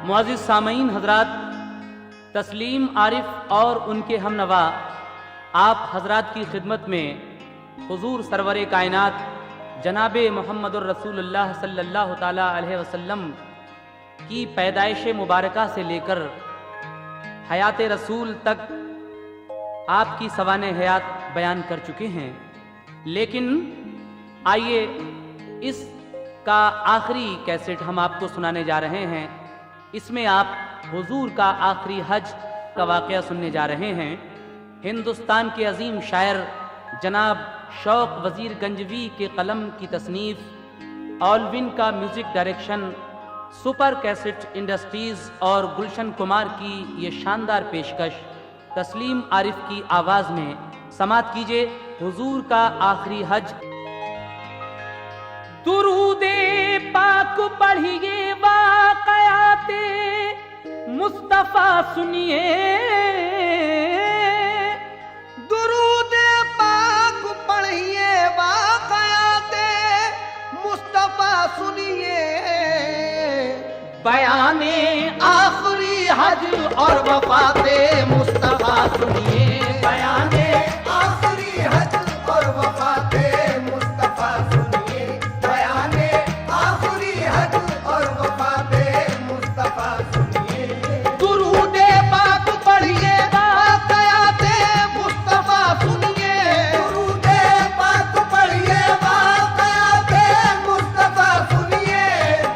मुअज़्ज़िज़ सामईन हज़रात, तस्लीम आरिफ और उनके हमनवा आप हज़रात की खिदमत में हुज़ूर सरवर कायनात जनाब मोहम्मदुर रसूलुल्लाह सल्लल्लाहु ताला अलैहि वसल्लम की पैदाइश मुबारका से लेकर हयात रसूल तक आपकी सवाने हयात बयान कर चुके हैं। लेकिन आइए इसका आखिरी कैसेट हम आपको सुनाने जा रहे हैं। इसमें आप हुजूर का आखिरी हज का वाक़या सुनने जा रहे हैं। हिंदुस्तान के अजीम शायर जनाब शौक वज़ीर गंजवी के कलम की तसनीफ़, ऑलविन का music direction, super cassette industries और गुलशन कुमार की ये शानदार पेशकश तस्लीम आरिफ की आवाज़ में समात कीजिए हुजूर का आखिरी हज। दुरूदे पाक पढ़िए वाक़याते मुस्तफ़ा सुनिए, दुरूदे पाक पढ़िए वाक़याते मुस्तफ़ा सुनिए, बयाने आखिरी हज और वफ़ाते मुस्तफ़ा सुनिए, बयाने आखिरी हज और वफ़ाते मुस्तफ़ा सुनिए, बयाने आखिरी हज और वफ़ाते मुस्तफ़ा सुनिए। दुरूदे पाक पढ़िए वाक़याते मुस्तफ़ा सुनिए, दुरूदे पाक पढ़िए वाक़याते मुस्तफ़ा सुनिए,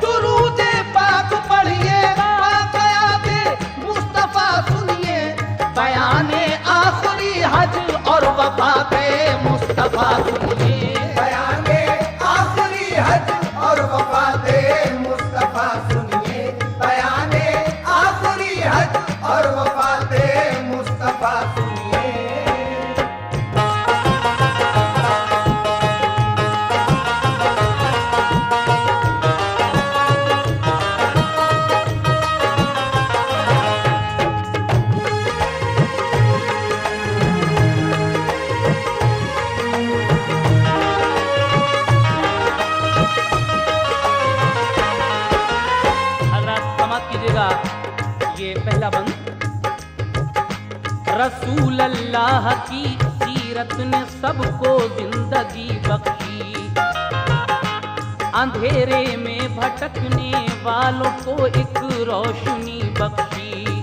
दुरूदे पाक पढ़िए वाक़याते मुस्तफ़ा सुनिए, बयाने आखिरी हज और वफ़ाते मुस्तफ़ा सुनिए, बयाने आखिरी हज और वफ़ाते मुस्तफ़ा सुनिए, बयाने आखिरी हज और वफ़ाते मुस्तफ़ा सुनिए। हज़रात समात कीजिएगा ये पहला बंद। रसूल अल्लाह की सीरत ने सबको जिंदगी बख्शी, अंधेरे में भटकने वालों को एक रोशनी बख्शी,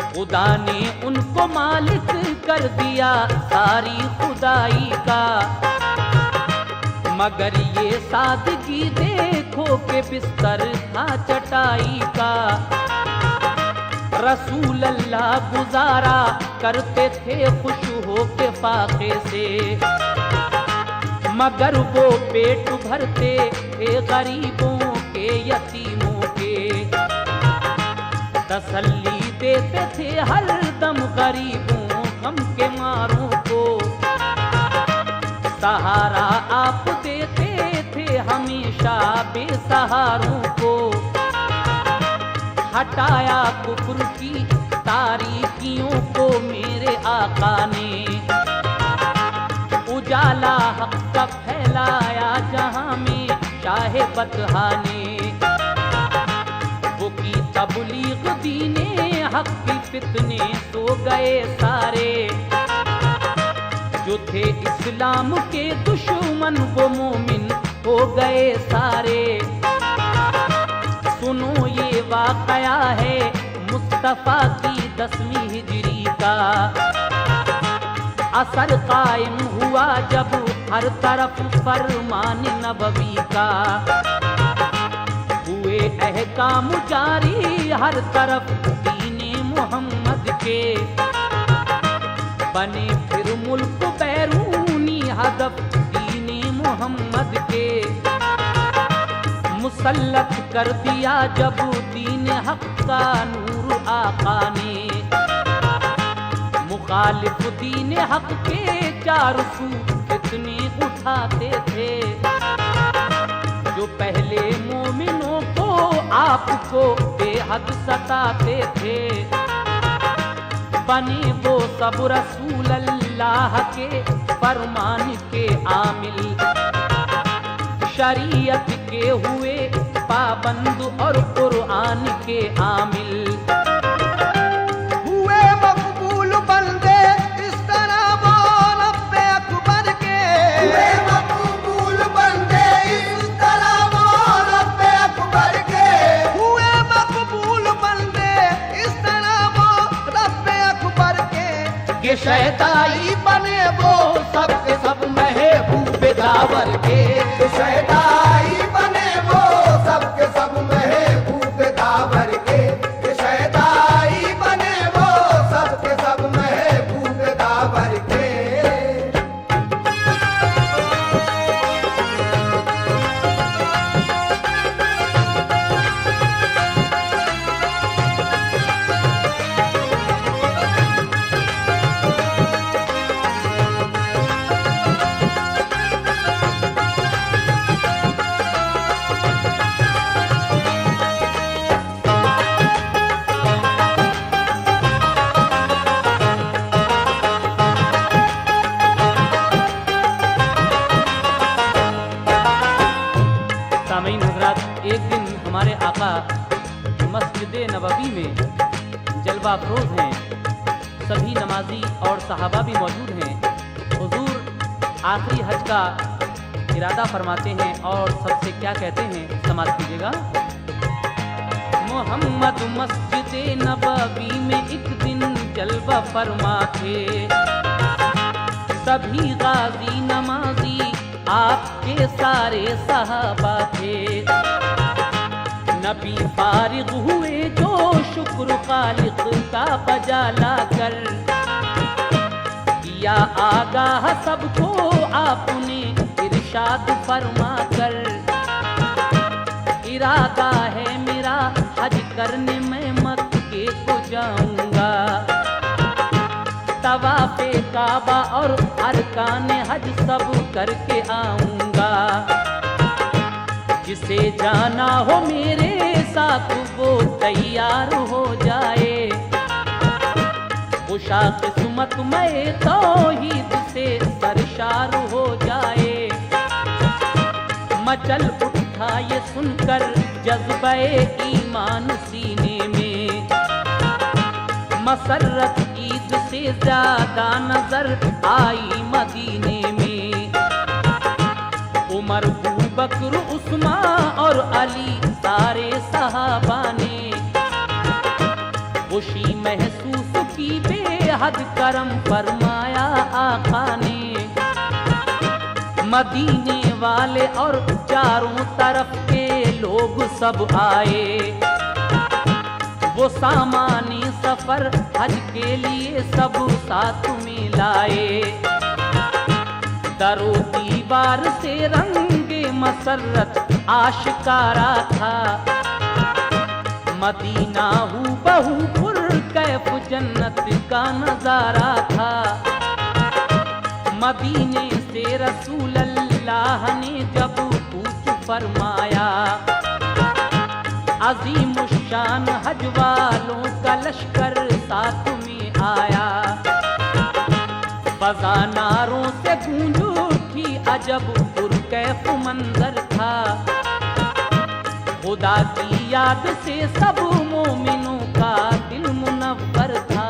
खुदा ने उनको मालिक कर दिया सारी खुदाई का, मगर ये सादगी देखो के बिस्तर था चटाई का। रसूल अल्लाह गुजारा करते थे खुश हो के फाके से, मगर वो पेट भरते थे गरीबों के यतीमों के, तसल्ली देते थे हर दम गरीबों गम के मारों को, सहारा आप देते थे हमेशा बेसहारों को, हटाया कुफ्र की तारीकियों को मेरे आका ने, उजाला हक का फैलाया जहां में शाहे बतहा ने, वो की तबलीग दीने हक की फितने सो गए सारे, जो थे इस्लाम के दुश्मन वो मोमिन हो गए सारे। सुनो ये वाक़या है मुस्तफ़ा की 10वीं हिजरी का, असर कायम हुआ जब हर तरफ फरमान नबवी का, हुए अहकाम जारी हर तरफ दीने मोहम्मद के, बने फिर मुल्क बैरूनी हदफ दीने मोहम्मद के, मुसल्लत कर दिया जब दीन हक का नूर आका ने। मुखालिफ दीन हक के चारों सू फितने उठाते थे, जो पहले मोमिनों को आपको बेहद सताते थे। बने वो सब रसूल अल्लाह के फरमान के आमिल, शरीयत के हुए पाबंद और कुरान के आमिल। हुए मकबूल बंदे इस तरह वो रब्बे अकबर के, हुए मकबूल बंदे इस तरह वो रब्बे अकबर के, हुए मकबूल बंदे इस तरह वो रब्बे अकबर के शहदाई बने वो सबके सब महबूब दावर के, शहदाई बने वो सबके सब महबूब दावर के, शहदाई बने वो सबके सब महबूब दावर के। सामीन हजरात, एक दिन हमारे आका मस्जिद नबवी में जलवा अफरोज हैं, सभी नमाजी और सहाबा भी मौजूद हैं। हुजूर आखिरी हज का इरादा फरमाते हैं और सबसे क्या कहते हैं, समाज कीजिएगा। मोहम्मद मस्जिद नबवी में एक दिन जलवा फरमा थे, सभी गाजी नमाजी आपके सारे सहाबा थे। नबी फारिग हुए जो शुक्र खालिक का बजा लाकर, किया आगाह सबको आपने इरशाद फरमा कर। इरादा है मेरा हज करने मैं मक्के को जाऊंगा, तवाफ़े काबा और अरकान हज सब करके आऊंगा। जिसे जाना हो मेरे साथ वो तैयार हो जाए, खुशा किस्मत में तौहीद से सरशार हो जाए। मचल उठा ये सुनकर जज्बे ईमान सीने में, मसरत ईद से ज्यादा नजर आई मदीने में। उमर, अबू बकर, उस्मान और अली सारे सहाबा ने खुशी महसूस की, बेहद करम फरमाया आका ने। मदीने वाले और चारों तरफ के लोग सब आए, वो सामानी सफर हज के लिए सब साथ में लाए। दरो दीवार से रंगे मसरत आशिकारा था, मदीना हू बहू पुर कैफ जन्नत का नजारा था। मदीने से रसूल अल्लाह ने जब पूछ फरमाया, अजीम शान हज वालों का लश्कर साथ में आया। फजा नारों से गूंज उठी, अजब पुरकैफ मंजर था। खुदा की याद से सब मोमिनों का दिल मुनव्वर था।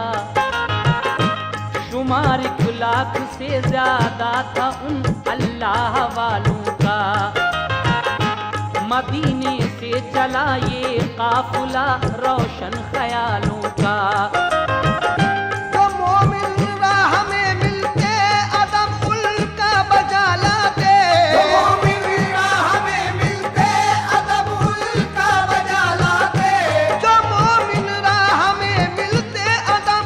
शुमार 1 लाख से ज्यादा था उन अल्लाह वालों का। मदीने से चला ये काफिला रोशन ख्यालों का। तो मोमिन राह में मिलते अदब उल्का बजा लाते, तो मोमिन राह में मिलते अदब उल्का बजा लाते, जो मोमिन राह में मिलते अदब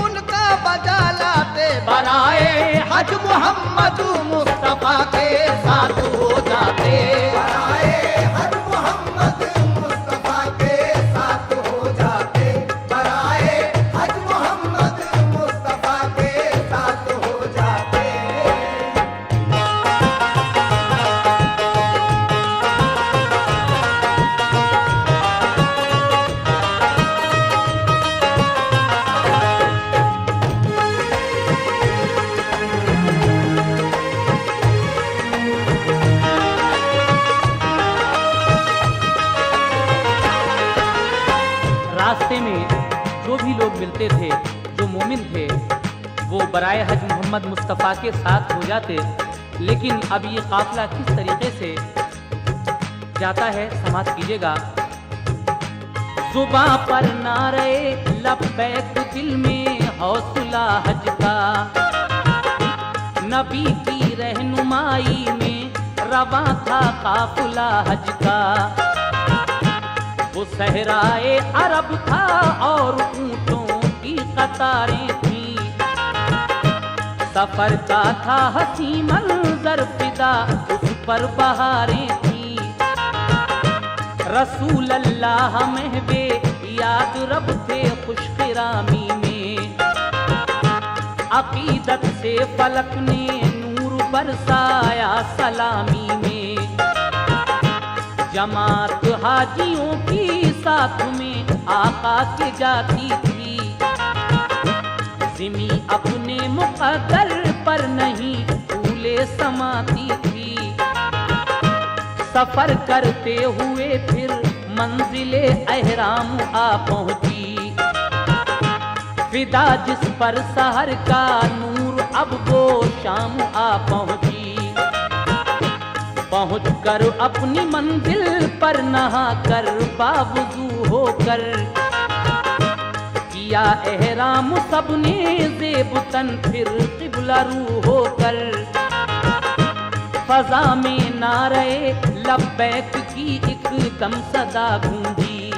उनका बजा लाते। बनाए हज मोहम्मद मुस्तफा के साथ हो जाते, बनाए हज मोहम्मद मुस्तफा के साथ हो जाते, बनाए रास्ते में जो भी लोग मिलते थे, जो मोमिन थे, वो बराए हज मोहम्मद मुस्तफ़ा के साथ हो जाते। लेकिन अब ये काफिला किस तरीके से जाता है, समाप्त कीजिएगा। जुबां पर नारे लब्बैक, दिल में हौसला हज का, नबी की रहनुमाई में रवां था काफिला हज का। वो सहराए अरब था और ऊंटों की कतारें थी, सफर का था हसी मंजर फिदा, उस पर बहारें थी। रसूल अल्लाह महबे याद रब थे खुशकिरामी में, अकीदत से फलक ने नूर बरसाया सलामी में। जमात हाजियों की साथ में आका के जाती थी, जिमी अपने मुक़द्दर पर नहीं फूले समाती थी। सफर करते हुए फिर मंजिले अहराम आ पहुंची, फिदा जिस पर सहर का नूर अब वो शाम आ पहुंची। पहुँच कर अपनी मंजिल पर नहा कर बावजू होकर, किया एहराम सबने ज़ेबतन फिर क़िबला रू होकर। फ़ज़ा में नारे लब्बैक की एकदम सदा गूंजी,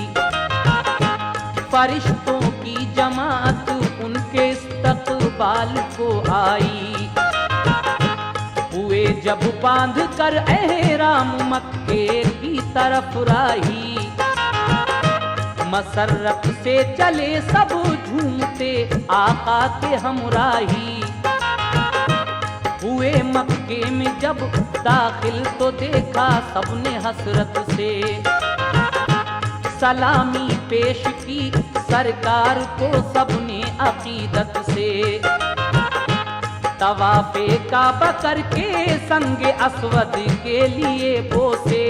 फरिश्तों की जमात उनके इस्तक़बाल को आई। हुए जब बांध कर एहराम मक्के की तरफ राही, मसरत से चले सब झूमते आका के हमराही। हुए मक्के में जब दाखिल तो देखा सबने हसरत से, सलामी पेश की सरकार को सबने अकीदत से। तवाफ़े काबा करके संगे अस्वद के लिए बोसे,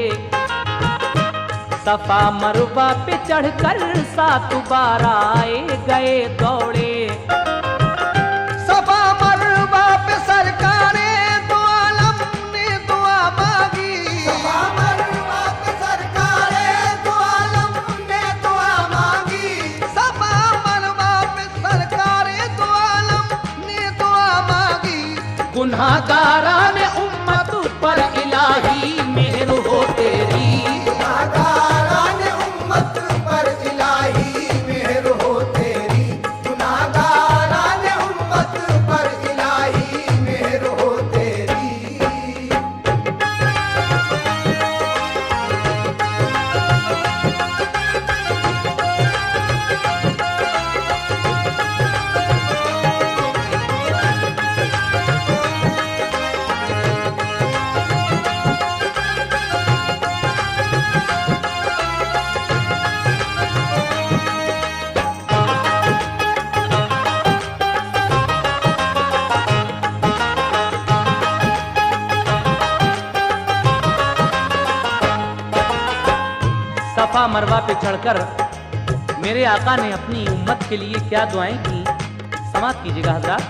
सफा मरवा पे चढ़कर 7 बार आए गए दौड़े। सफा मरवा पे सरकारे दो आलम ने दुआ मांगी, सफा मरवा पे सरकारे दो आलम ने दुआ मांगी। सफा मरवा पे सरकारे दो आलम ने दुआ मांगी। गुनाहगारान उम्मत पर इलाही मेहर हो तेरी, गुनाहगारान उम्मत पर इलाही मेहर हो तेरी। गुनाहगारान उम्मत पर इलाही मेहर हो तेरी। सफा मरवा पे चढ़कर मेरे आका ने अपनी उम्मत के लिए क्या दुआएं की, समाप्त कीजिएगा हज़रात।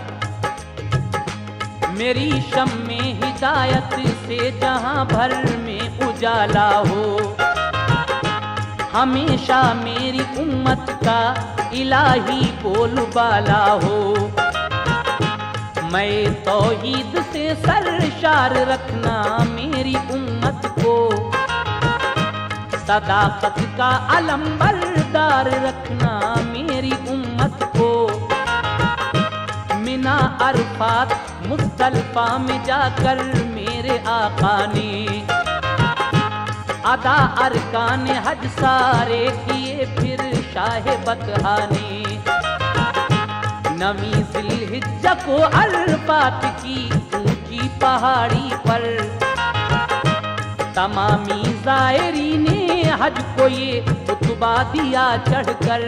मेरी शम्मे हिदायत से जहां भर में उजाला हो, हमेशा मेरी उम्मत का इलाही बोलबाला हो। मैं तौहीद से सरशार रखना मेरी उम्मत को, सदाकत का अलम बरदार रखना मेरी उम्मत को। मिना अरफात मुज़दलिफ़ा में जाकर मेरे आका ने अदा अरकान हज सारे किए फिर शाह बतहा ने। नवी ज़िलहिज्जा को अरफात की ऊंची पहाड़ी पर तमामी ज़ायरी ने हज को ये खुतबा दिया चढ़कर।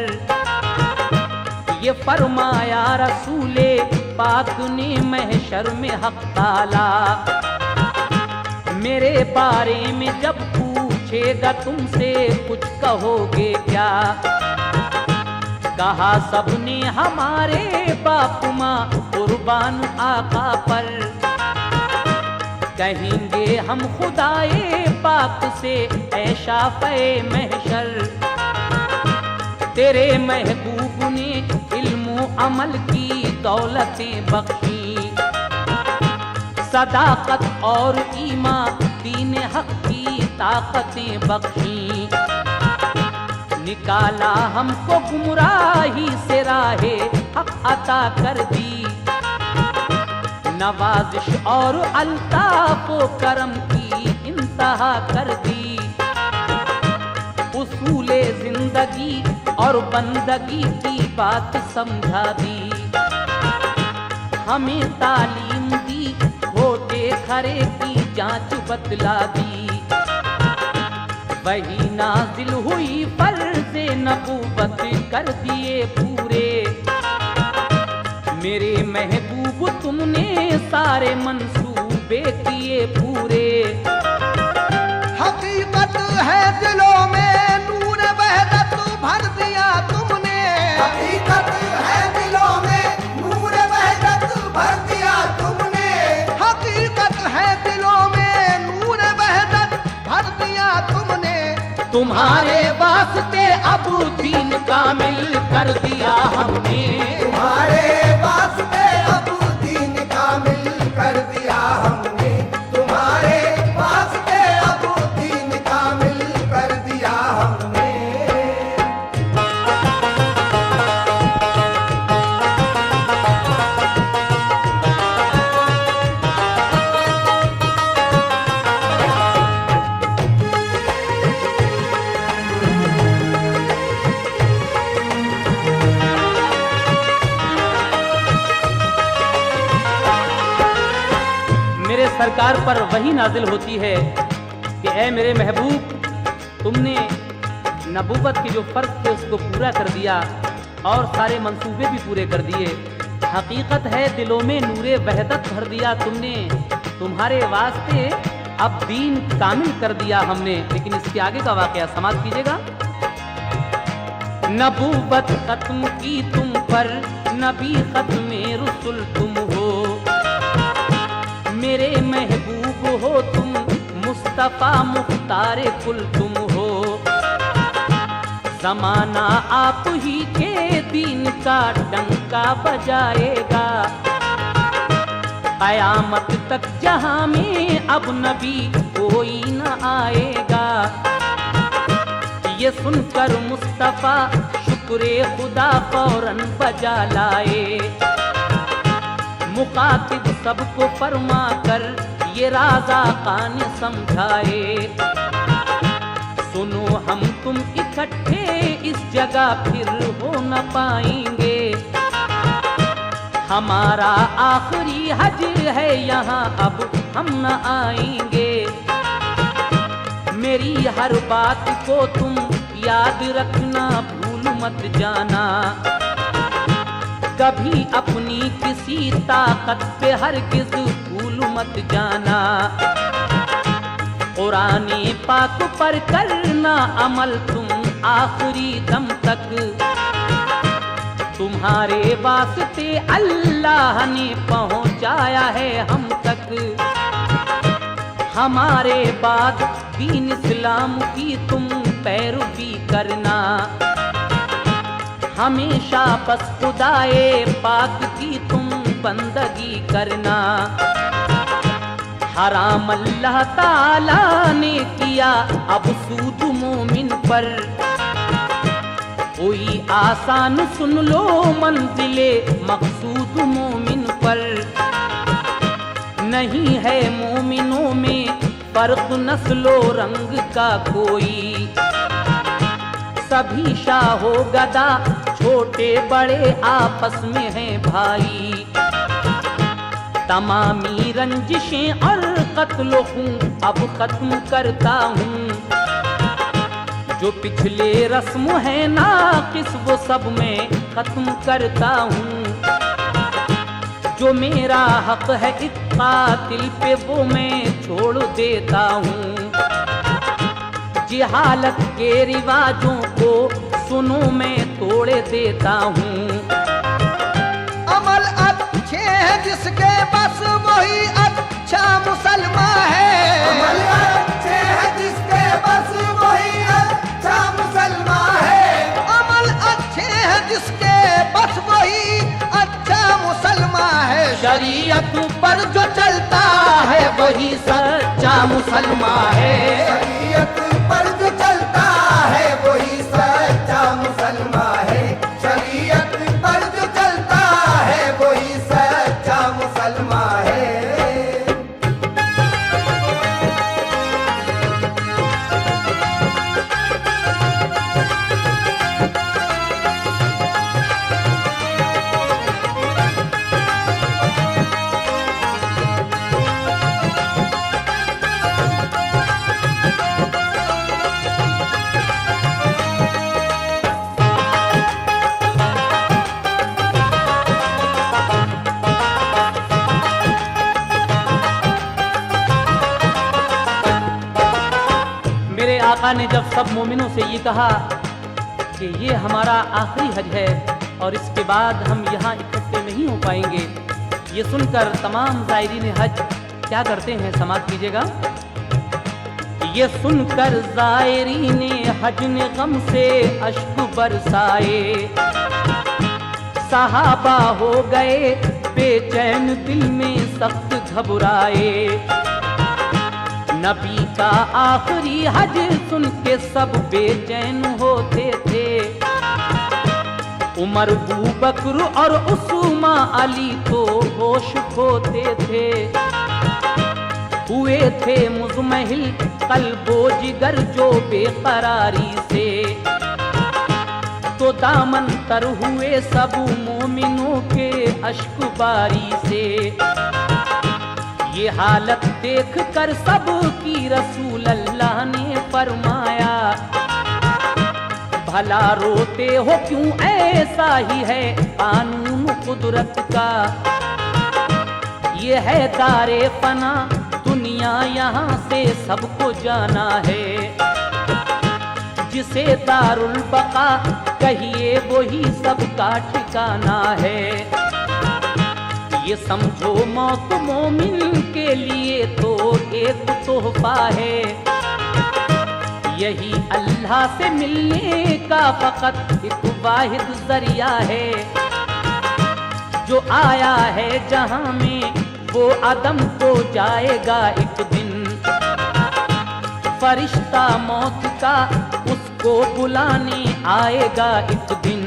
ये फरमाया रसूले पाक ने महशर में हक ताला, मेरे बारे में जब पूछेगा तुमसे कुछ कहोगे क्या। कहा सबने हमारे बाप माँ कुर्बान आका पर, कहेंगे हम खुदाए पाक से ऐ शाफ़े महशर। तेरे महबूब ने इल्म अमल की दौलतें बख्शी, सदाकत और ईमान दीन हक की ताकतें बख्शी। निकाला हमको गुमराही से राहे हक अता कर दी, नवाजिश और अल्ताफ व करम की इंतहा कर दी। उसूले जिंदगी और बंदगी की बात समझा दी, हमें तालीम दी होते खरे की जांच बतला दी। वही नाजिल हुई फर्ज़े नबूवत कर दिए पूरे, मेरे महबूब तुमने सारे मंसूबे किए पूरे। हकीकत है दिलों में नूर वहदत भर दिया तुमने, हकीकत है दिलों में नूर वहदत भर दिया तुमने, हकीकत है दिलों में नूर वहदत भर दिया तुमने। तुम्हारे वास्ते अब दीन कामिल कर दिया हमने, तुम्हारे वास्ते अब दीन कामिल कर दिया हमने, तुम्हारे वास्ते अब दीन कामिल कर दिया हमने। मेरे सरकार पर वही नाजिल होती है कि ऐ मेरे महबूब, तुमने नबूवत के जो फर्ज थे उसको पूरा कर दिया और सारे मंसूबे भी पूरे कर दिए। हकीकत है दिलों में नूरे वहदत भर दिया तुमने, तुम्हारे वास्ते अब दीन कामिल कर दिया हमने। लेकिन इसके आगे का वाकया समाप्त कीजिएगा। नबूवत खत्म की तुम पर, नबी खत्म रुसुल तुम हो, मेरे महबूब हो तुम, मुस्तफा मुख्तार कुल तुम हो। ज़माना आप ही के दीन का डंका बजाएगा, क़यामत तक जहां में अब नबी कोई न आएगा। ये सुनकर मुस्तफा शुक्रे खुदा फौरन बजा लाए, मुखातिब सबको फरमा कर ये राजा कान समझाए। सुनो हम तुम इकट्ठे इस जगह फिर हो न पाएंगे, हमारा आखिरी हज है यहाँ अब हम न आएंगे। मेरी हर बात को तुम याद रखना, भूल मत जाना, कभी अपनी किसी ताकत पे हरगिज़ भूल मत जाना। कुराने पाक पर करना अमल तुम आखिरी दम तक, तुम्हारे वास्ते अल्लाह ने पहुँचाया है हम तक। हमारे बाद दीन इस्लाम की तुम पैरवी करना, हमेशा बस खुदाए पाक की तुम बंदगी करना। हराम अल्लाह ताला ने किया अब सूद मोमिन पर, कोई आसान सुन लो मंजिले मकसूद मोमिन पर। नहीं है मोमिनों में फर्क नस्लो रंग का कोई, सभी शाहो गदा छोटे बड़े आपस में हैं भाई। तमामी रंजिशें और कत्ल हूँ अब खत्म करता हूँ, जो पिछले रस्म है नाकिस वो सब मैं खत्म करता हूँ। जो मेरा हक है एक कातिल पे वो मैं छोड़ देता हूँ। जिहालत के रिवाजों को सुनो मैं तोड़े देता हूँ। अमल अच्छे हैं जिसके बस वही अच्छा मुसलमान है। अमल अच्छे हैं जिसके बस वही अच्छा मुसलमान है। अमल अच्छे हैं जिसके बस वही अच्छा मुसलमान है। शरीयत पर जो चलता है वही सच्चा मुसलमान है। शरीयत पर जो चलता है वही सच्चा मुसलमान है। शरीयत पर जो चलता है वही सच्चा मुसलमान है। मेरे आका ने जब सब मोमिनों से ये कहा कि ये हमारा आखिरी हज है और इसके बाद हम यहाँ इकट्ठे नहीं हो पाएंगे, ये सुनकर तमाम ज़ायरीन हज क्या करते हैं, समाप्त कीजिएगा। ये सुनकर ज़ायरीन हज ने गम से अश्क बरसाए, सहाबा हो गए बेचैन, दिल में सख्त घबराए। नबी का आखिरी हज सुन के सब बेचैन होते थे। उमर, अबू बकर और उस्मा अली तो होश खोते थे। हुए थे मुज़महिल क़ल्बो जिगर जो बेकरारी से, तो दामन तर हुए सब मोमिनों के अश्क बारी से। ये हालत देख कर सब की रसूल अल्लाह ने फरमाया, भला रोते हो क्यों, ऐसा ही है कानून कुदरत का। ये है दारे फना दुनिया, यहाँ से सबको जाना है। जिसे दारुल बका कहिए वही सबका ठिकाना है। ये समझो मौत मोमिन के लिए तो एक तोहफा है। यही अल्लाह से मिलने का फकत एक वाहिद जरिया है। जो आया है जहां में वो आदम को जाएगा एक दिन। फरिश्ता मौत का उसको बुलाने आएगा एक दिन।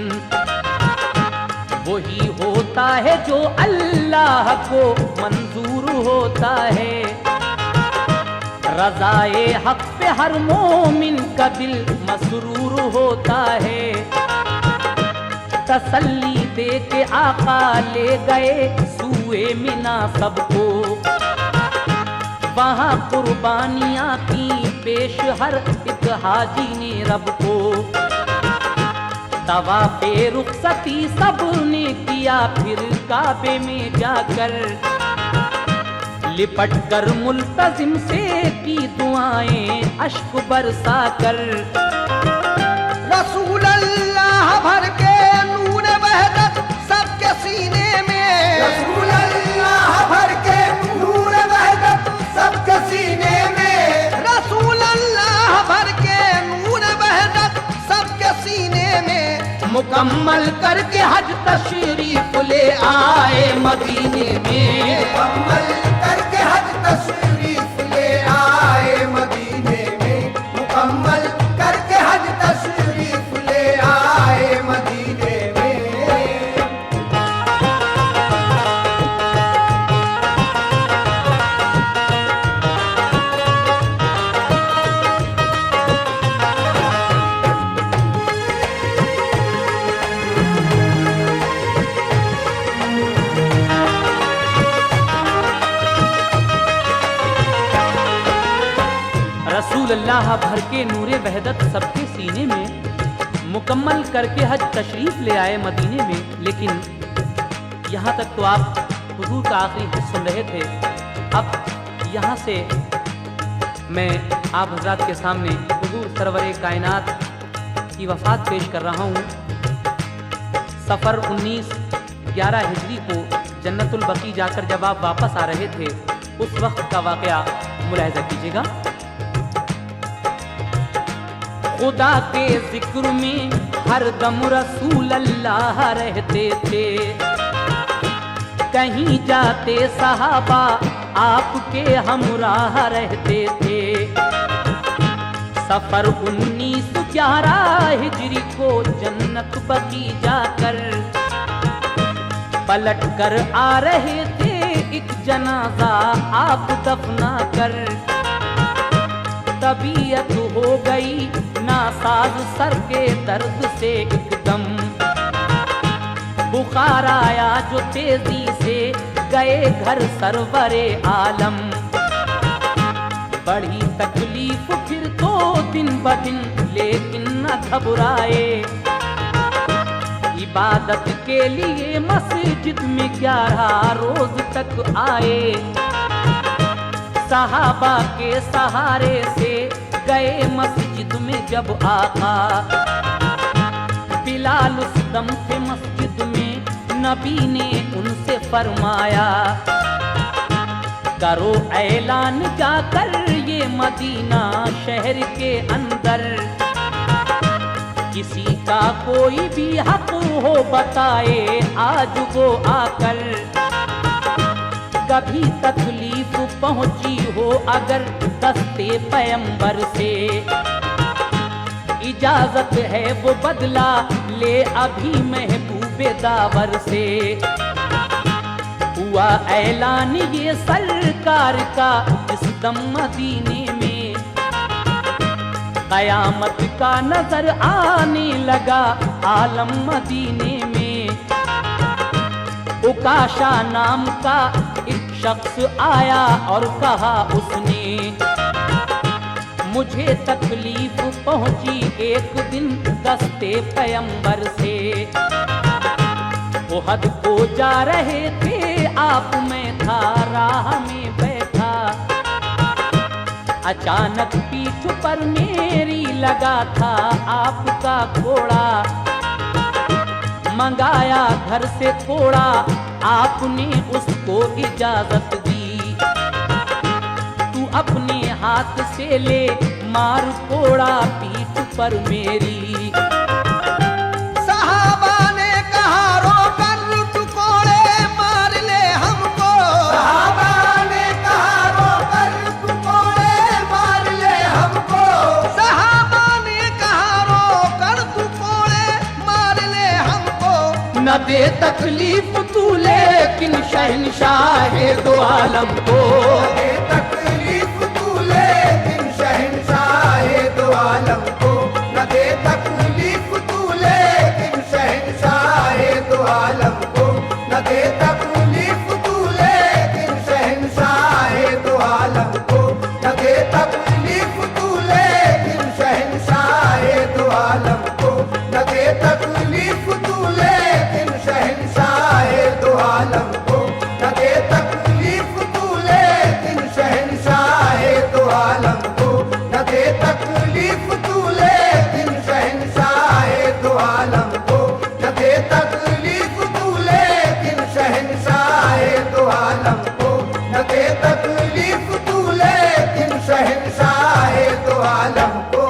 वही होता है जो अल्लाह को मंजूर होता है। रज़ाए हक पे हर मोमिन का दिल मसरूर होता है। तसल्ली दे के आका ले गए सूए मिना सबको। वहाँ कुर्बानियाँ की पेश हर एक हाजी ने रब को। तवाफ़े रुखसती सब ने किया, फिर काबे में जाकर लिपट कर मुल्तजिम से की दुआएं अश्क बरसा कर। रसूल अल्लाह भर के नूर वहदत सबके सीने में। रसूल अल्लाह भर के नूर वहदत सबके सीने में। रसूल अल्लाह भर के नूर वहदत सबके सीने में। मुकम्मल करके हज तशरीफ ले आए मदीने में। मुकम्मल करके हज तशरीफ ले आए मदीने में। मुकम्मल करके हज तशरीफ ले आए मदीने में। रसूल अल्लाह भर के नूरे वहदत सबके सीने में। मुकम्मल करके हज तशरीफ ले आए मदीने में। लेकिन यहाँ तक तो आप हुजूर का आखिरी हज सुन रहे थे। अब यहाँ से मैं आप हजरात के सामने हुजूर सरवरे कायनात की वफ़ात पेश कर रहा हूँ। सफ़र 1911 हिजरी को जन्नतुल बकी जाकर जब आप वापस आ रहे थे, उस वक्त का वाक़या मुलाहिज़ा कीजिएगा। खुदा के जिक्र में हर दम रसूल अल्लाह रहते थे, कहीं जाते सहाबा आपके हमराह रहते थे। सफर 1911 हिजरी को जन्नत बकी जाकर पलट कर आ रहे थे, एक जनाजा आप दफना कर। तबीयत हो गई नासाज सर के दर्द से एकदम, बुखार आया जो तेजी से गए घर सरवरे आलम। बढ़ी तकलीफ फिर तो दिन ब दिन, लेकिन न घबराए। इबादत के लिए मस्जिद में 11 रोज तक आए। सहाबा के सहारे से गए मस्जिद में जब आका, बिलाल उस दम थे मस्जिद में, नबी ने उनसे फरमाया, करो ऐलान जाकर ये मदीना शहर के अंदर, किसी का कोई भी हक हो बताए आज वो आकर। कभी तकलीफ पहुंची हो अगर दस्ते पैगंबर से, इजाजत है वो बदला ले अभी महबूबे दावर से। हुआ ऐलान ये सरकार का इस दम मदीने में, कयामत का नजर आने लगा आलम मदीने में। उकाशा नाम का एक शख्स आया और कहा उसने, मुझे तकलीफ पहुंची एक दिन दस्ते पैगंबर से। ओहद को जा रहे थे आप, मैं था राह में बैठा, अचानक पीठ पर मेरी लगा था आपका घोड़ा। मंगाया घर से थोड़ा, आपने उसको इजाजत दी, तू अपने हाथ से ले मार कोड़ा पीठ पर मेरी। साहबा ने कहा रोकर टुकोड़े मार ले हमको, साहबा ने कहा रोकर टुकोड़े मार ले हमको, साहबा ने कहा रोकर टुकोड़े मार ले हमको। न दे तकलीफ तू लेकिन शहंशाह दो आलम को, न दे तकलीफ तू लेकिन शहंशाह दो आलम को, न दे तकलीफ तू लेकिन शहंशाह दो आलम को, न दे तकलीफ तू लेकिन शहंशाह दो आलम को, न दे तकलीफ तू लेकिन शहंशाह दो आलम को, न दे तकलीफ तू लेकिन शहंशाह दो आलम को, न दे तकलीफ तू लेकिन शहंशाह दो आलम को, न दे तकलीफ तू लेकिन शहंशाह दो आलम को, न दे तकलीफ तू लेकिन शहंशाह दो आलम को, न दे तकलीफ तू लेकिन शहंशाह दो आलम को।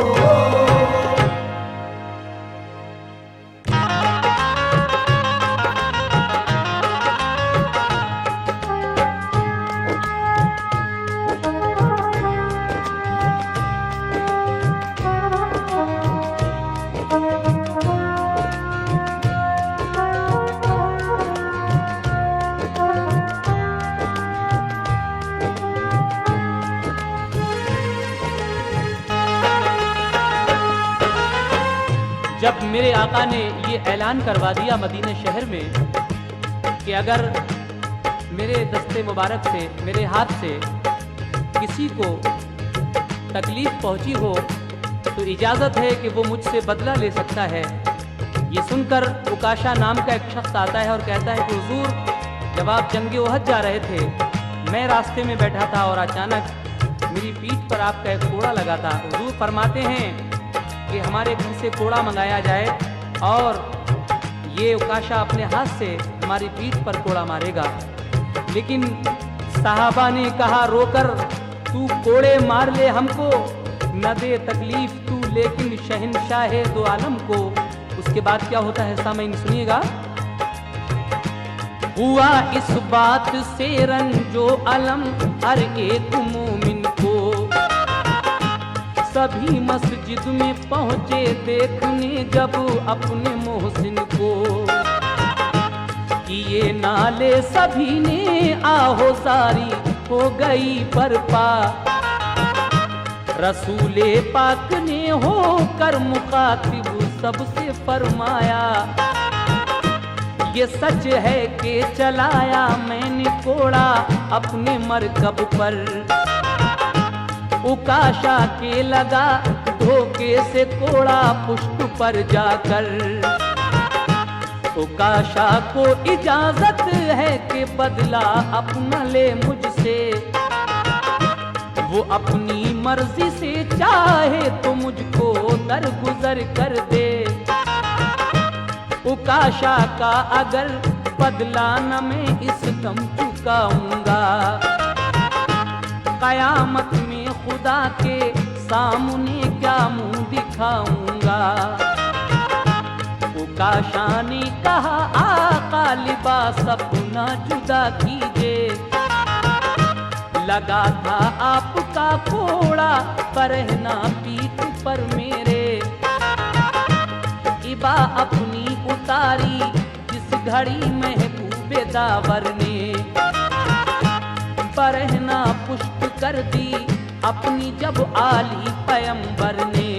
जब मेरे आका ने ये ऐलान करवा दिया मदीने शहर में कि अगर मेरे दस्ते मुबारक से, मेरे हाथ से किसी को तकलीफ पहुंची हो तो इजाज़त है कि वो मुझसे बदला ले सकता है। ये सुनकर उकाशा नाम का एक शख्स आता है और कहता है कि हुजूर, जब आप जंगे ओहद जा रहे थे, मैं रास्ते में बैठा था और अचानक मेरी पीठ पर आपका एक कोड़ा लगा था। हुजूर फरमाते हैं कि हमारे घर से कोड़ा मंगाया जाए और ये उकाशा अपने हाथ से हमारी पीठ पर कोड़ा मारेगा। लेकिन साहबा ने कहा रोकर, तू कोड़े मार ले हमको, न दे तकलीफ तू लेकिन शहंशाह दो आलम को। उसके बाद क्या होता है सामईन सुनिएगा। हुआ इस बात से रंजो अलम हर एक मोमिन को, सभी मस्जिद में पहुंचे देखने जब अपने मोहसिन को। किए नाले सभी ने आहो सारी हो गई बरपा, रसूले पाक ने होकर मुखातिब सबसे फरमाया, ये सच है कि चलाया मैंने कोड़ा अपने मरकब पर, उकाशा के लगा धोखे से कोड़ा पुष्ट पर जाकर। उकाशा को इजाजत है कि बदला अपना ले मुझसे, वो अपनी मर्जी से चाहे तो मुझको दरगुजर कर दे। उकाशा का अगर बदला न मैं इस दम चुकाऊंगा, कयामत में खुदा के सामने क्या मुंह दिखाऊंगा। उकाशा ने कहा आका लिबास अपना जुदा कीजिए, लगा था आपका कोड़ा परहना पीठ पर मेरे। इबा अपनी उतारी जिस घड़ी महबूबे दावर ने, परहना पुष्ट कर दी अपनी जब आली पैगंबर ने।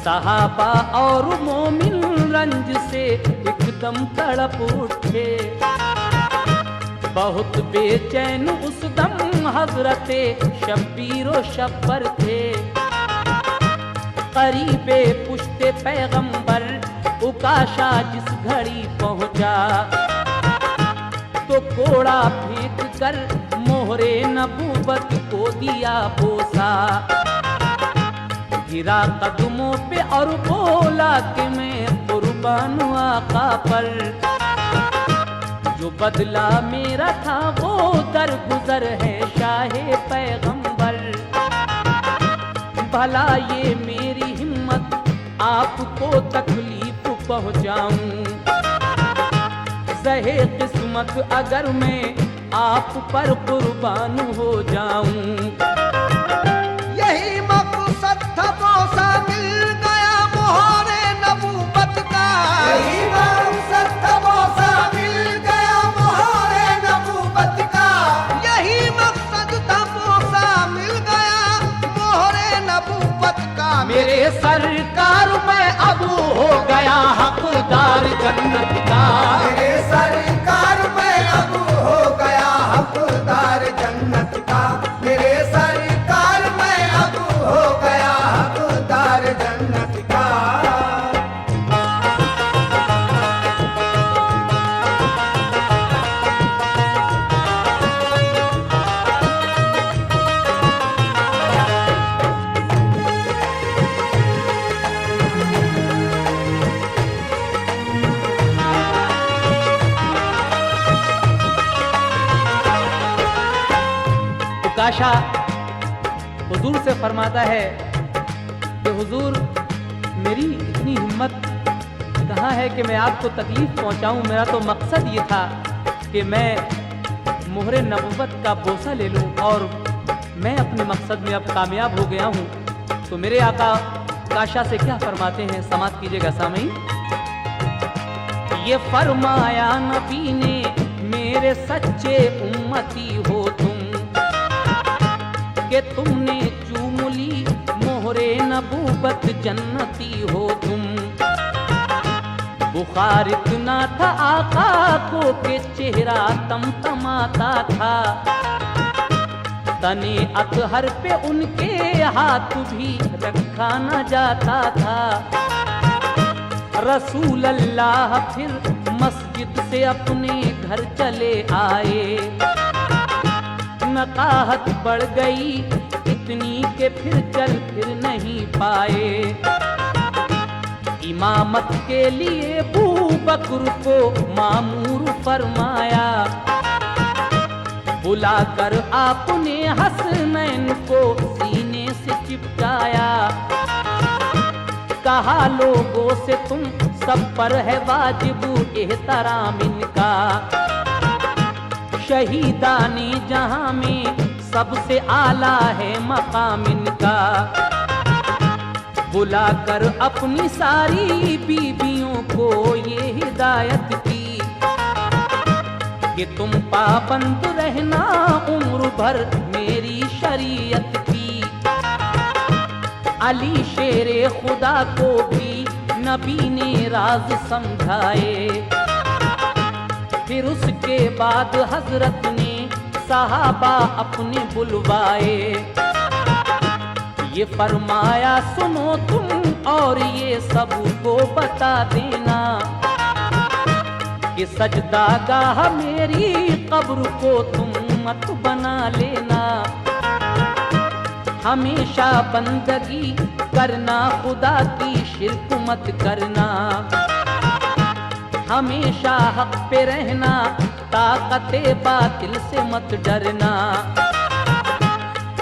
सहाबा और मोमिन रंज से एकदम तड़प उठे, बहुत बेचैन उस दम हजरते शब्बीरो शब्बर थे। करीबे पुश्ते पैगंबर उकाशा जिस घड़ी पहुंचा, तो कोड़ा फेंक कर मोहरे नबूवत को दिया बोसा। गिरा कदमों पे और बोला कि मैं कुर्बान आका पर, जो बदला मेरा था वो दरगुजर है शाहे पैगंबर। भला ये मेरी हिम्मत आपको तकलीफ पहुंचाऊं, सहे किस्मत अगर मैं आप पर कुर्बान हो जाऊं। यही मकसद था बोसा मिल गया मोहरे नबूवत का, यही मकसद था बोसा मिल गया मोहरे नबूवत का। यही मकसद था बोसा मिल गया मोहरे नबूवत का। मेरे सरकार में अब हो गया हकदार जन्नत का, मेरे सरकार में अब हो गया हकदार जन्नत का। मेरे सरकार में अब हो गया हकदार जन्नत का। उकाशा हुजूर से फरमाता है कि हुजूर मेरी इतनी हिम्मत कहाँ है कि मैं आपको तकलीफ पहुँचाऊँ। मेरा तो मकसद ये था कि मैं मोहरे नबूवत का बोसा ले लूँ और मैं अपने मकसद में अब कामयाब हो गया हूँ। तो मेरे आका उकाशा से क्या फरमाते हैं, समात कीजिएगा सामईन। ये फरमाया नबी ने मेरे सच्चे उम्मती हो तुम, कि तुमने चूम ली मोहरे नबूवत जन्नती हो तुम। बुखार इतना था आका को के चेहरा तमतमाता था, तने अतहर पे उनके हाथ भी रखा न जाता था। रसूल अल्लाह फिर मस्जिद से अपने घर चले आए, नकाहत बढ़ गई इतनी के फिर चल फिर नहीं पाए। इमामत के लिए अबू बकर को मामूर फरमाया। बुलाकर आपने हसनैन को सीने से चिपकाया। कहा लोगों से तुम सब पर है वाजिब एहतराम इनका। शहीदाने जहां में सबसे आला है मकाम इनका। बुलाकर अपनी सारी बीबियों को ये हिदायत की कि तुम पाबंद रहना उम्र भर मेरी शरीयत की। अली शेरे खुदा को भी नबी ने राज समझाए। फिर उसके बाद हजरत ने सहाबा अपने बुलवाए। ये फरमाया सुनो तुम और ये सबको बता देना कि सजदागाह मेरी कब्र को तुम मत बना लेना। हमेशा बंदगी करना खुदा की, शिर्क मत करना। हमेशा हक पे रहना, ताकते बातिल से मत डरना।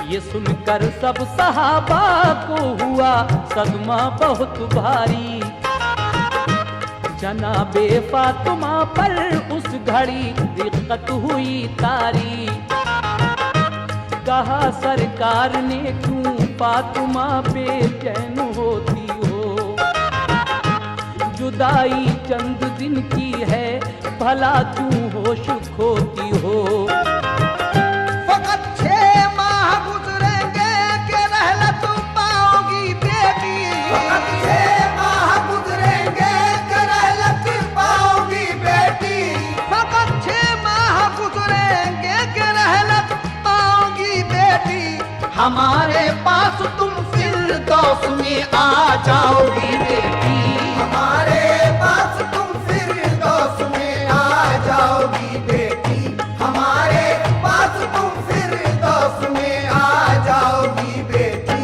ये सुनकर सब सहाबा को हुआ सदमा बहुत भारी। जनाबे फातिमा पर उस घड़ी दिक्कत हुई तारी। कहा सरकार ने क्यों फातिमा बेचैन होती हो। जुदाई चंद दिन की है, भला क्यों होश खोती हो। फकत 6 माह गुजरेंगे के रहलत पाओगी बेटी। फकत 6 माह गुजरेंगे के रहलत पाओगी बेटी। फकत 6 माह गुजरेंगे के रहलत पाओगी बेटी। हमारे पास तुम फिरदौस में आ जाओगी बेटी। हमारे पास तुम फिरदौस में आ जाओगी बेटी। हमारे पास तुम फिरदौस में आ जाओगी बेटी।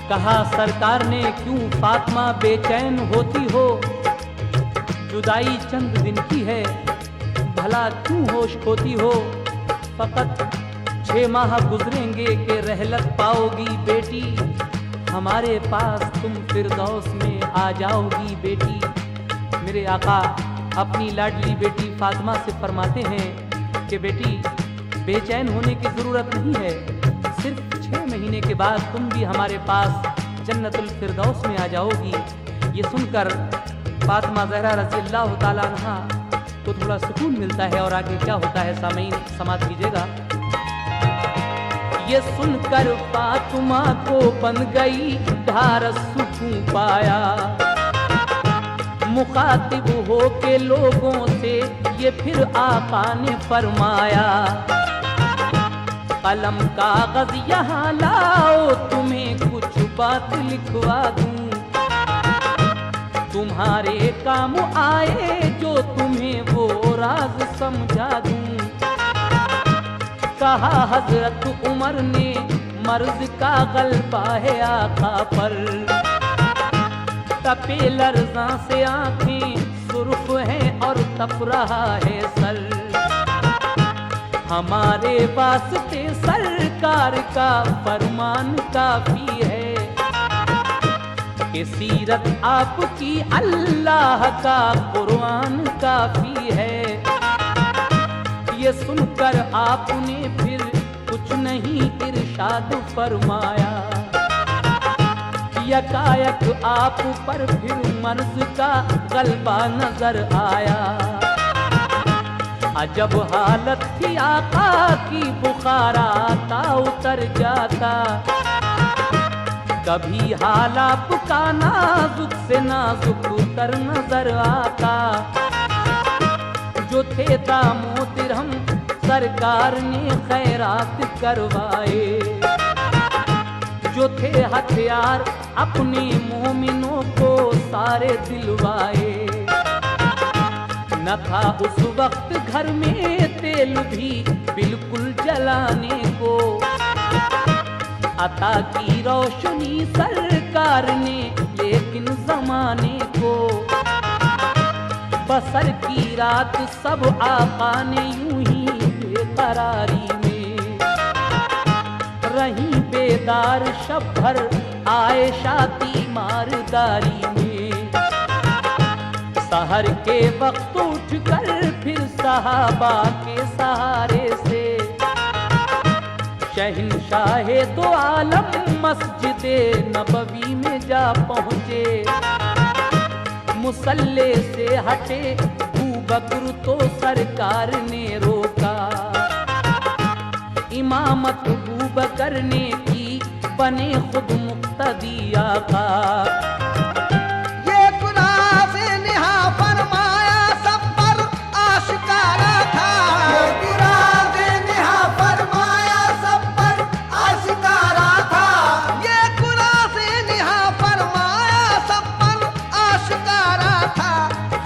कहा सरकार ने क्यों फातिमा बेचैन होती हो। जुदाई चंद दिन की है, भला क्यों होश खोती हो। फकत 6 माह गुजरेंगे के रहलत पाओगी बेटी। हमारे पास तुम फिरदौस में आ जाओगी बेटी। मेरे आका अपनी लाडली बेटी फातिमा से फरमाते हैं कि बेटी बेचैन होने की जरूरत नहीं है। सिर्फ 6 महीने के बाद तुम भी हमारे पास जन्नतुल फिरदौस में आ जाओगी। ये सुनकर फातिमा ज़हरा रज़ी अल्लाह ताला अन्हा को थोड़ा सुकून मिलता है। और आगे क्या होता है सामीन समात कीजिएगा। ये सुनकर फातिमा को बन गई ढारस सुकून पाया। मुखातिब हो के लोगों से ये फिर आका ने फरमाया। कलम कागज यहाँ लाओ, तुम्हें कुछ बात लिखवा दूं। तुम्हारे काम आए जो तुम्हें वो राज समझा दूं। कहा हजरत उमर ने मर्ज का गलबा है आका पर। तपे लर्जा से आंखें सुर्ख हैं और तप रहा है सर। हमारे वास्ते सरकार का फरमान काफी है कि सीरत आपकी अल्लाह का कुरान काफी है। ये सुनकर आपने फिर कुछ नहीं इरशाद फरमाया। यकायक आप पर फिर मर्ज का गलबा नजर आया। अजब हालत थी आका की, बुखार आता उतर जाता। कभी हालात का नाजुक से नाजुक तर नजर आता। जो थे दामो दिरहम सरकार ने खैरात करवाए। जो थे हथियार अपने मोमिनों को सारे दिलवाए। न था उस वक्त घर में तेल भी बिल्कुल जलाने को। अता की रोशनी सरकार ने लेकिन जमाने को। बसर की रात सब आका ने यूं ही बेकरारी में रही बेदार शब भर आयशा तीमारदारी में। सहर के वक्त उठकर फिर सहाबा के सहारे से शहंशाहे दो आलम मस्जिदे नबवी में जा पहुँचे। मुसल्ले से हटे अबू बकर तो सरकार ने रोका। इमामत अबू बकर ने की बने खुद मुक्तदी आका। ये गुनाह से निहा फरमाया सब पर आशिकारा था। ये गुनाह से निहा फरमाया सब पर आशिकारा था। ये गुनाह से निहा फरमाया सब पर आशिकारा था।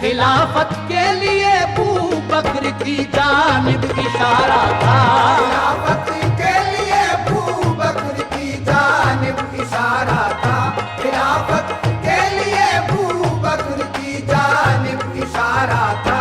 खिलाफत के लिए अबू बकर की जानिब इशारा था। खिलाफत के लिए अबू बकर की जानिब इशारा था। खिलाफत के लिए अबू बकर की जानिब इशारा था।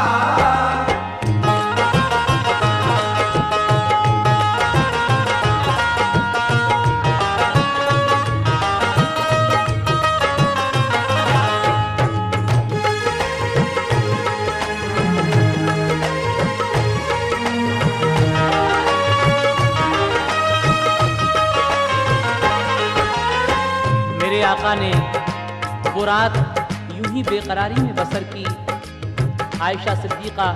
मेरे आका ने वो रात यूं ही बेकरारी में बसर की। आयशा सिद्दीका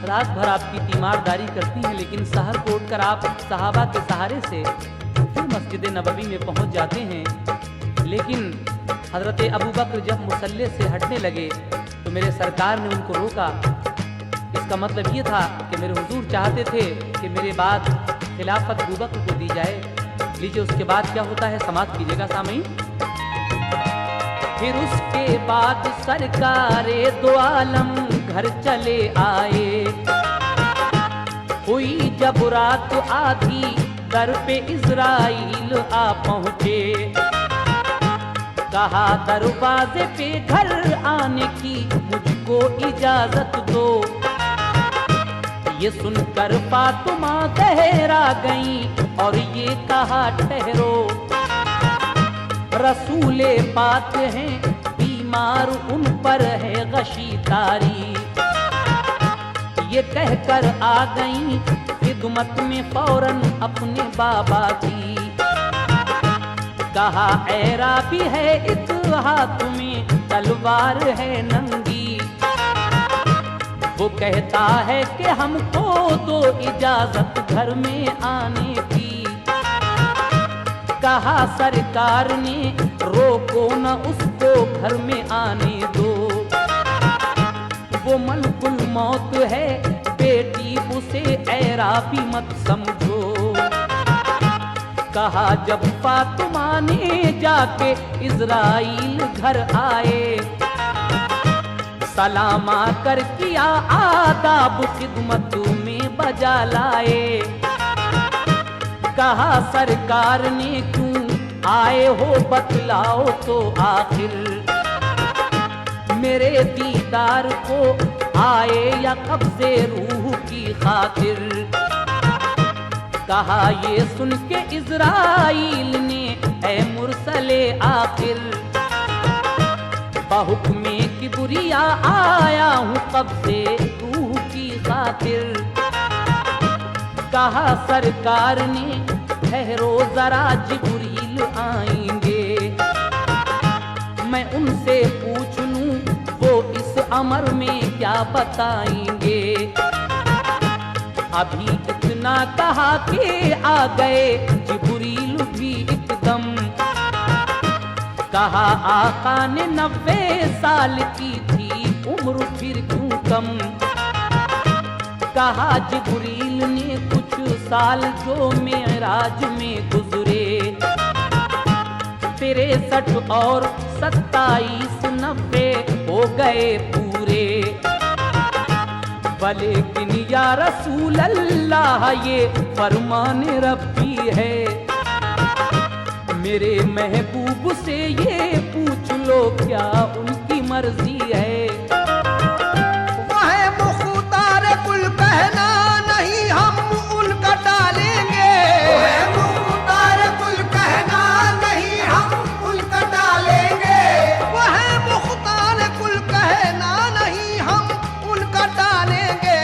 रात भर आपकी तीमारदारी करती हैं, लेकिन सहर को उठकर आप सहाबा के सहारे से फिर मस्जिद नबवी में पहुंच जाते हैं। लेकिन हजरत अबू बकर जब मुसल्ले से हटने लगे तो मेरे सरकार ने उनको रोका। इसका मतलब ये था कि मेरे हुजूर चाहते थे कि मेरे बाद खिलाफत अबू बकर को दी जाए। लीजिए उसके बाद क्या होता है, समाप्त कीजिएगा सामईन। फिर उसके बाद सरकारे दो आलम घर चले आए। हुई जब रात आधी दर पे इज़राइल आ पहुँचे। कहा दरवाजे पे घर आने की मुझको इजाजत दो। ये सुनकर फातिमा दहरा गई और ये कहा ठहरो। रसूले पाक हैं बीमार उन पर है गशी तारी। ये कहकर आ गई खिदमत में फौरन अपने बाबा की। कहा ऐरा भी है एक हाथ में तलवार है नंगी। वो कहता है कि हमको दो इजाजत घर में आने की। कहा सरकार ने रोको न उसको घर में आने दो। वो मलकुल मौत है बेटी उसे ऐरा भी मत समझो। कहा जब फातिमा ने जाके इज़राइल घर आए। सलामा कर किया आदाब खिदमत में बजा लाए। कहा सरकार ने क्यों आए हो बतलाओ तो आखिर। मेरे दीदार को आए या कब्ज़े रूह की खातिर। कहा ये सुन के इज़राइल ने ऐ मुरसले आखिर। बहुक्मे किबरिया आया हूँ कब्ज़े रूह की खातिर। कहा सरकार ने ठहरो जरा जिब्रील आएंगे। मैं उनसे पूछ लूं वो इस अमर में क्या बताएंगे। अभी इतना कहा कि आ गए जिब्रील भी एकदम। कहा आका ने 90 साल की थी उम्र फिर क्यों कम। कहा जिब्रील ने कुछ साल जो मेराज में गुजरे, 63 और 27 90 हो गए पूरे। लेकिन या रसूल अल्लाह ये फरमान रब्बी है, मेरे महबूब से ये पूछ लो क्या उनकी मर्जी है। वह मुख्तार कुल कहना नहीं हम उनका टालेंगे, वह मुख्तार कुल कहना नहीं हम उनका टालेंगे, वह मुख्तार कुल कहना नहीं हम उनका टालेंगे।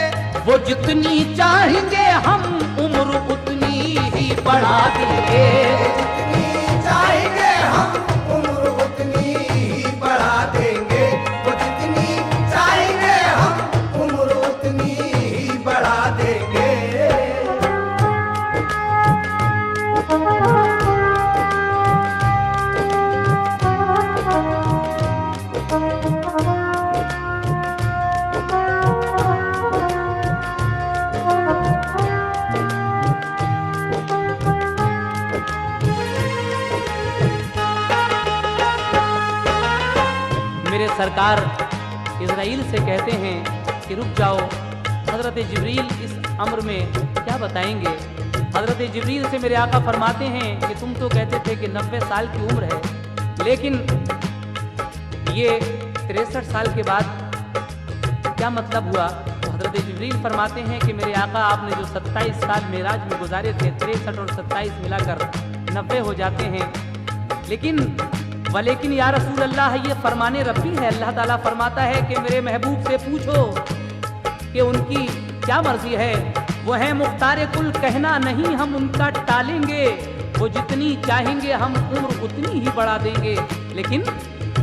वो जितनी चाहेंगे हम उम्र उतनी ही बढ़ा देंगे, जितनी चाहेंगे हम उम्र उतनी ही बढ़ा देंगे, वो जितनी चाहेंगे हम उम्र उतनी ही बढ़ा देंगे। मेरे सरकार इज़राइल से कहते हैं कि रुक जाओ, हज़रत जिब्रील इस अम्र में क्या बताएंगे। हज़रत जिब्रील से मेरे आका फरमाते हैं कि तुम तो कहते थे कि 90 साल की उम्र है, लेकिन ये 63 साल के बाद क्या मतलब हुआ। तो हज़रत जिब्रील फरमाते हैं कि मेरे आका आपने जो 27 साल मेराज में गुजारे थे, 63 और 27 मिलाकर 90 हो जाते हैं। लेकिन या रसूल अल्लाह ये फरमाने रब्बी है। अल्लाह ताला फरमाता है कि मेरे महबूब से पूछो कि उनकी क्या मर्जी है। वो है मुख्तार कुल कहना नहीं हम उनका टालेंगे, वो जितनी चाहेंगे हम उम्र उतनी ही बढ़ा देंगे। लेकिन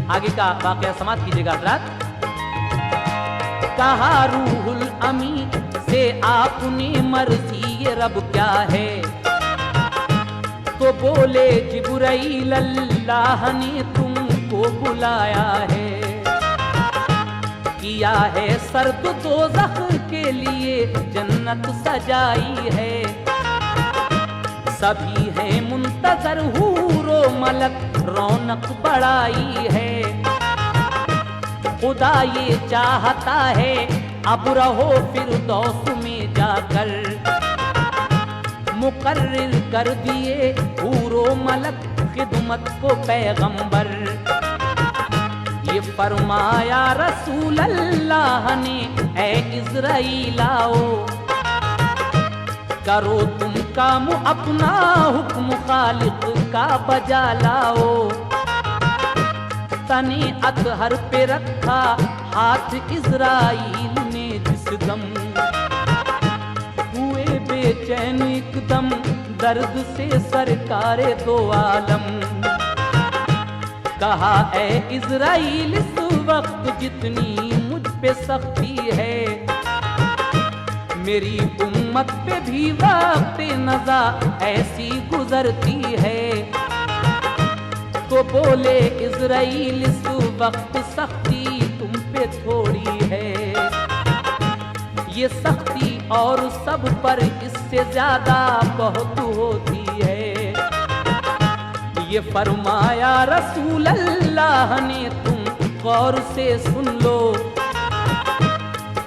आगे का वाकया समाप्त कीजिएगा हज़रात। कहा रूहुल अमी से आपने मर्जी ये रब क्या है, तो बोले जिब्राइल अल्लाह ने तुमको बुलाया है, किया है सर्द दोज़ख के लिए जन्नत सजाई है, सभी है मुंतजर हूरो मलक रौनक बढ़ाई है। खुदा ये चाहता है अब रहो फिरदौस में जाकर, मुकर्रिर कर दिए हूरो मलक खिदमत को पैगंबर। ये फरमाया रसूल अल्लाह ने ऐ इज़राइल आओ, करो तुम काम अपना हुक्म खालिक का बजा लाओ। तने अतहर पे रखा हाथ इज़राइल ने जिस दम, हुए बेचैन एकदम दर्द से सरकारे दो आलम। कहा ऐ इज़राइल इस वक्त जितनी मुझ पे सख्ती है, मेरी उम्मत पे भी वक्त नज़ा ऐसी गुजरती है। तो बोले इज़राइल इस वक्त सख्ती तुम पे थोड़ी है, ये सख्ती और सब पर इससे ज्यादा बहुत होती है। ये फरमाया रसूल अल्लाह ने तुम गौर से सुन लो,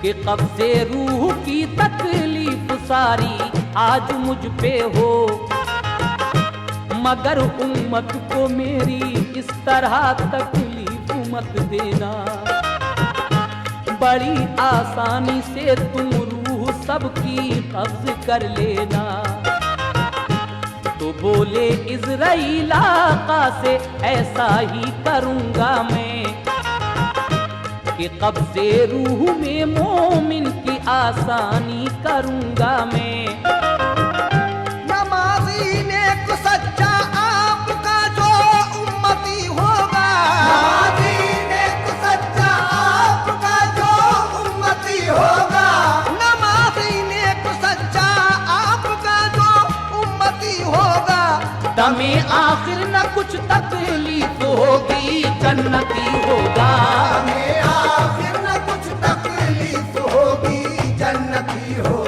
कि कब्ज़े रूह की तकलीफ सारी आज मुझ पे हो, मगर उम्मत को मेरी इस तरह तकलीफ मत देना। बड़ी आसानी से तुम रूह सबकी कब्ज़ कर लेना। तो बोले इज़राइल आका से ऐसा ही करूँगा मैं, कि कब्ज़े रूह में मोमिन की आसानी करूँगा मैं। नमाज़ी नेक सच्चा आपका जो उम्मती होगा, नमाज़ी नेक सच्चा आपका जो उम्मती होगा, नमाज़ी नेक सच्चा आपका जो उम्मती होगा। दमे आखिर न कुछ तकलीफ होगी जन्नती होगा, दमे आखिर न कुछ तकलीफ होगी जन्नती होगा।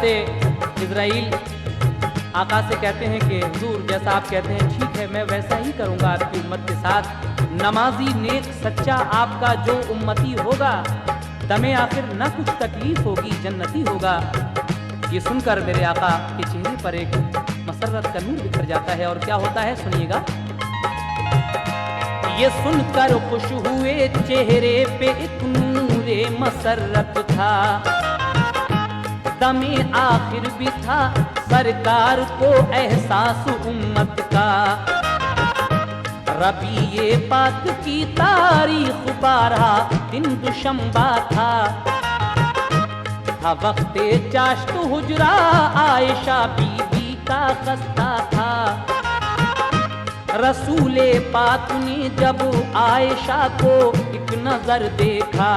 हज़रते इज़राइल आका से कहते हैं कि हुजूर जैसा आप कहते हैं ठीक है, मैं वैसा ही करूँगा आपकी उम्मत के साथ। नमाजी नेक सच्चा आपका जो उम्मती होगा, दमे आखिर न कुछ तकलीफ होगी, जन्नती होगा। ये सुनकर मेरे आका के चेहरे पर एक मसरत का नूर बिखर जाता है। और क्या होता है सुनिएगा। ये सुनकर खुश हुए चेहरे पे एक नूरे मसरत था, दमे आखिर भी था सरकार को एहसास उम्मत का। रबीए पाक की तारीख 12 दिन दुशंबा था वक्ते चाश्त हुजरा आयशा बीबी का खस्ता था। रसूले पाक ने जब आयशा को एक नजर देखा,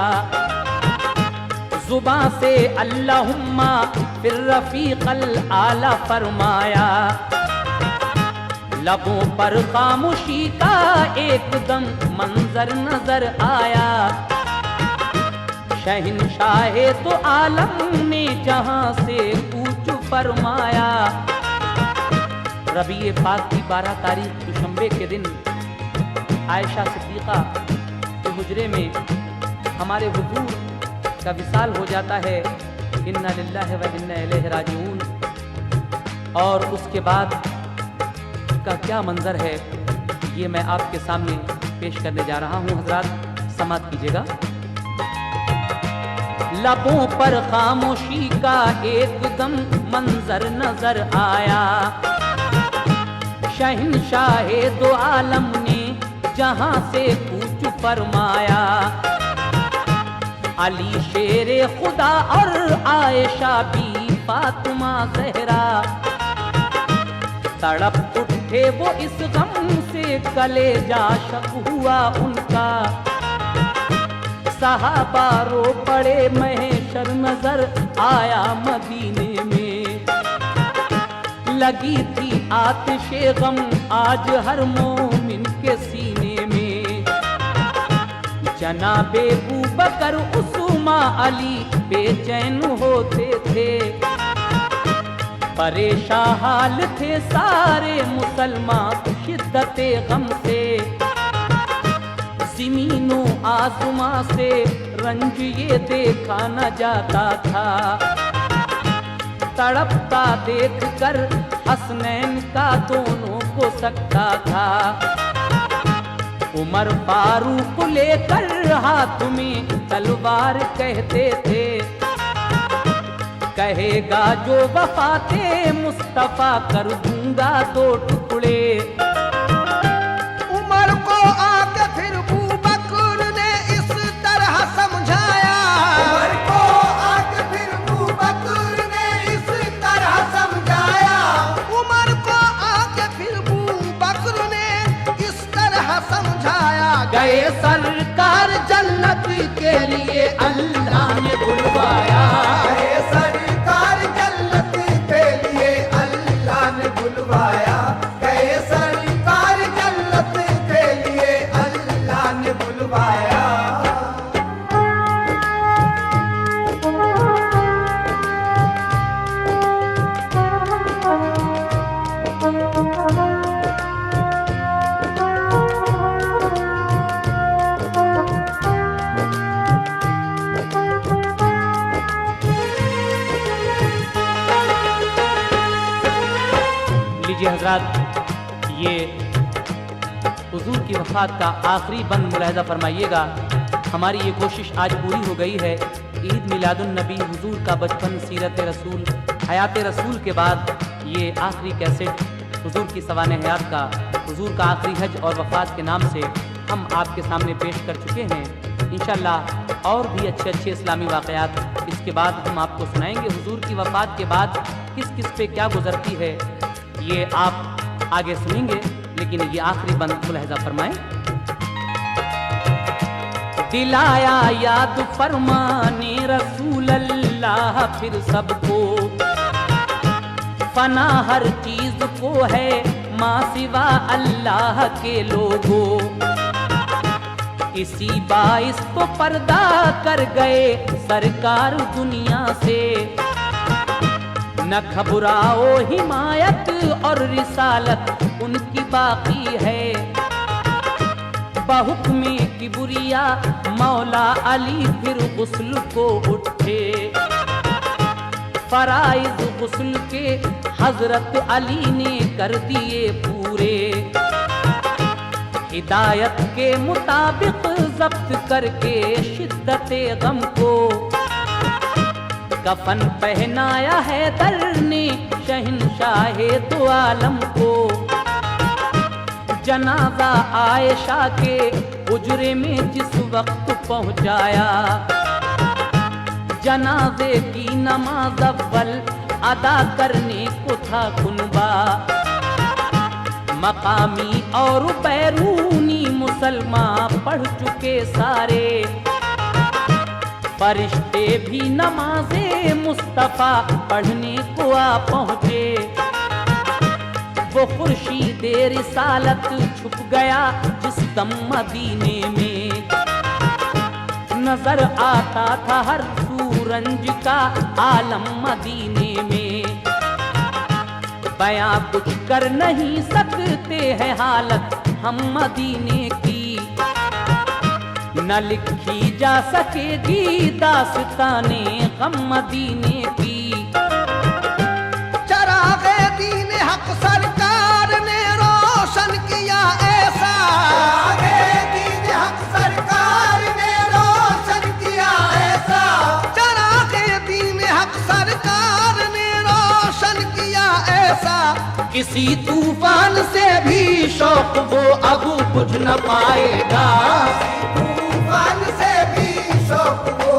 जुबां से अल्लाहुम्मा फिर रफीकल आला फरमाया। लबों पर खामोशी का एकदम मंजर नजर आया। शहंशाहे तो आलम ने जहां से कूच फरमाया। रबीए पाक की 12 तारीख दुशंबे के दिन आयशा सिद्दीक़ा के हुजरे में हमारे हुजूर का विसाल हो जाता है। इन्ना लिल्लाहि व इन्ना इलैहि राजिऊन। और उसके बाद का क्या मंजर है ये मैं आपके सामने पेश करने जा रहा हूँ। हजरात समात कीजिएगा। लबों पर खामोशी का एकदम मंजर नजर आया। शहंशाहे दो आलम ने जहां से कूच फरमाया। अली शेरे खुदा और आयशा भी फातिमा ज़हरा, तड़प उठे वो इस गम से कलेजा शक हुआ उनका। सहाबा रो पड़े महेशर नजर आया मदीने में। लगी थी आतिशे गम आज हर मोमिन के सीने में। जनाबे अबू बकर उस्मा अली बेचैन होते थे। परेशान हाल थे सारे मुसलमान शिद्दते गम से। ज़मीनों आसमां से रंज ये देखा न जाता था। तड़पता देख कर हसनैन का दोनों को सकता था। उमर फारूक लेकर हाथ में तलवार कहते थे। कहेगा जो वफाते मुस्तफा कर दूंगा 2 टुकड़े। उमर को आके फिर अबू बकर ने इस तरह समझाया। उमर को आके फिर अबू बकर ने इस तरह समझाया। उमर को आके फिर अबू बकर ने इस तरह समझाया। गए सरकार जन्नत के लिए अल्लाह ने बुलवाया। गए सरकार जन्नत के लिए अल्लाह ने बुलवाया। गए सरकार जन्नत के लिए अल्लाह ने बुलवाया। लीजिए हजरात, ये हुजूर की वफ़ात का आखिरी बंद मुलाहिज़ा फरमाइएगा। हमारी ये कोशिश आज पूरी हो गई है। ईद मिलादुन नबी, हुजूर का बचपन, सीरत रसूल, हयात रसूल के बाद ये आखिरी कैसेट हुजूर की सवाने हयात का, हुजूर का आखिरी हज और वफ़ात के नाम से हम आपके सामने पेश कर चुके हैं। इंशाअल्लाह और भी अच्छे अच्छे इस्लामी वाक़यात इसके बाद हम आपको सुनाएंगे। हुजूर की वफ़ात के बाद किस किस पे क्या गुजरती है ये आप आगे सुनेंगे, लेकिन ये आखिरी बंद मुलाहिज़ा फरमाएं। दिलाया याद फरमाने रसूल अल्लाह फिर सबको। फना हर चीज को है माँ सिवा अल्लाह के लोगों। इसी बाइस तो पर्दा कर गए सरकार दुनिया से। न घबराओ, हिमायत और रिसालत उनकी बाकी है। बहुक्मे किबरिया मौला अली फिर गुस्ल को उठे। फराइज गुस्ल के हजरत अली ने कर दिए पूरे। हिदायत के मुताबिक जब्त करके शिद्दत गम को कफन पहनाया है दर ने शहंशाहे दो आलम को। जनाजा आयशा के उजरे में जिस वक्त पहुंचाया, जनाजे की नमाज अव्वल अदा करने को था कुनबा। मकामी और बैरूनी मुसलमान पढ़ चुके सारे, फरिश्ते भी नमाज़े मुस्तफ़ा पढ़ने को आ पहुँचे। वो खुर्शीद रिसालत छुप गया जिस दम मदीने में, नजर आता था हर सूरंज का आलम मदीने में। बयां कुछ कर नहीं सकते हैं हालत हम मदीने की, न लिखी जा सकेगी दास्ताने गम मदीने की। चरागे दीन हक सरकार ने रोशन किया ऐसा, चरागे दीन हक सरकार ने रोशन किया ऐसा, चरागे दीन हक सरकार ने रोशन किया ऐसा। किसी तूफान से भी शौक वो अब बुझ न पाएगा, तूफान से भी शौक वो